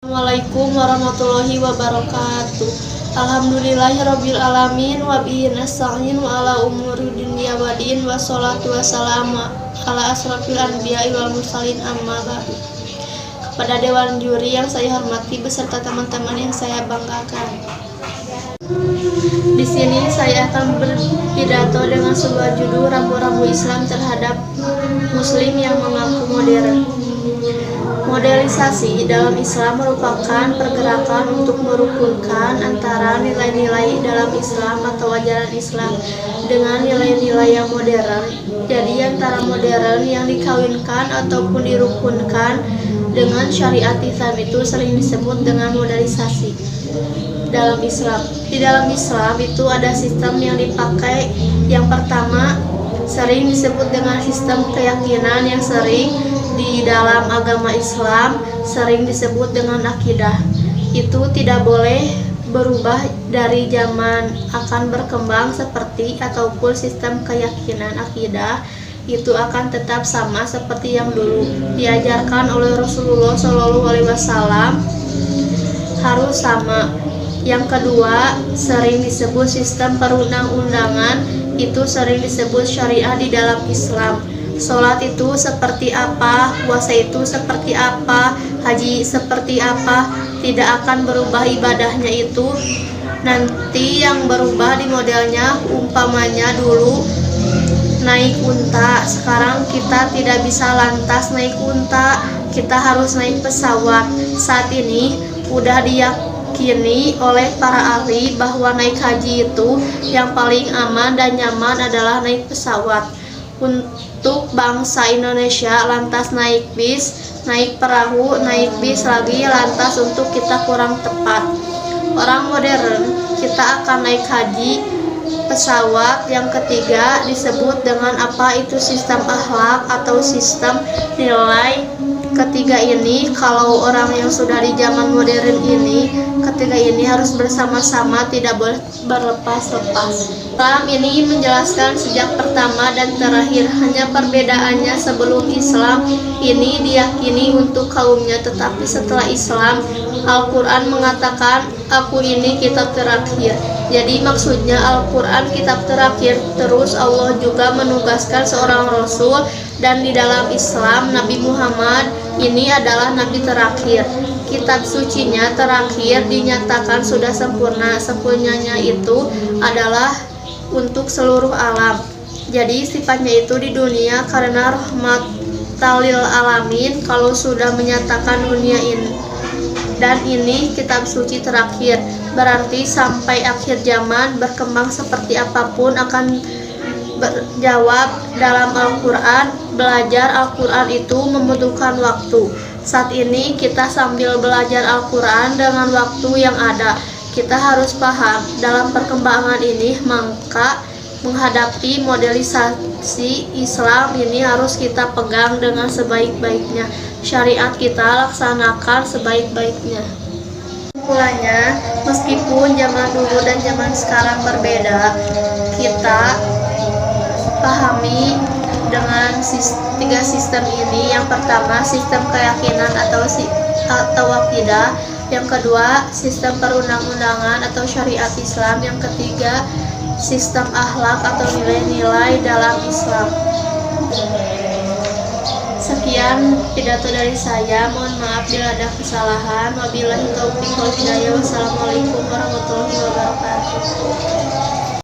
Assalamualaikum warahmatullahi wabarakatuh. Alhamdulillahirabbil alamin wa bihi nasta'in wa ala umuri dunya wa din wa sholatu wassalamu ala asrofil anbiya'i wal mursalin amma ba'du. Kepada dewan juri yang saya hormati beserta teman-teman yang saya banggakan. Di sini saya akan berpidato dengan sebuah judul rambu-rambu Islam terhadap muslim yang mengaku modern. Modernisasi dalam Islam merupakan pergerakan untuk merukunkan antara nilai-nilai dalam Islam atau ajaran Islam dengan nilai-nilai yang modern. Jadi antara modern yang dikawinkan ataupun dirukunkan dengan syariat Islam itu sering disebut dengan modernisasi dalam Islam. Di dalam Islam itu ada sistem yang dipakai. Yang pertama sering disebut dengan sistem keyakinan yang sering di dalam agama Islam sering disebut dengan akidah. Itu tidak boleh berubah dari zaman, akan berkembang seperti ataupun sistem keyakinan akidah itu akan tetap sama seperti yang dulu diajarkan oleh Rasulullah SAW, harus sama. Yang kedua sering disebut sistem perundang-undangan, itu sering disebut syariah di dalam Islam. Sholat itu seperti apa, puasa itu seperti apa, haji seperti apa, tidak akan berubah ibadahnya itu. Nanti yang berubah di modelnya, umpamanya dulu naik unta, sekarang kita tidak bisa lantas naik unta, kita harus naik pesawat. Saat ini udah diyakini oleh para ahli bahwa naik haji itu yang paling aman dan nyaman adalah naik pesawat. Untuk bangsa Indonesia lantas naik bis, naik perahu, naik bis lagi, lantas untuk kita kurang tepat. Orang modern kita akan naik haji, pesawat. Yang ketiga disebut dengan apa itu sistem akhlak atau sistem nilai. Ketiga ini kalau orang yang sudah di zaman modern ini, ketiga ini harus bersama-sama, tidak boleh berlepas-lepas. Islam ini menjelaskan sejak pertama dan terakhir, hanya perbedaannya sebelum Islam ini diyakini untuk kaumnya, tetapi setelah Islam Al-Quran mengatakan aku ini kitab terakhir. Jadi maksudnya Al-Quran kitab terakhir. Terus Allah juga menugaskan seorang Rasul, dan di dalam Islam Nabi Muhammad ini adalah Nabi terakhir. Kitab sucinya terakhir dinyatakan sudah sempurna. Sempurnanya itu adalah untuk seluruh alam. Jadi sifatnya itu di dunia karena rahmatalil alamin. Kalau sudah menyatakan dunia ini dan ini kitab suci terakhir, berarti sampai akhir zaman berkembang seperti apapun akan berjawab dalam Al-Quran. Belajar Al-Quran itu membutuhkan waktu. Saat ini kita sambil belajar Al-Quran dengan waktu yang ada. Kita harus paham dalam perkembangan ini, maka menghadapi modernisasi Islam ini harus kita pegang dengan sebaik-baiknya. Syariat kita laksanakan sebaik-baiknya. Mulanya, meskipun zaman dulu dan zaman sekarang berbeda, kita pahami dengan tiga sistem ini. Yang pertama sistem keyakinan atau akidah, yang kedua sistem perundang-undangan atau syariat Islam, yang ketiga sistem akhlak atau nilai-nilai dalam Islam. Sekian pidato dari saya, mohon maaf bila ada kesalahan. Wabillahi taufiq wal hidayah. Wassalamualaikum warahmatullahi wabarakatuh.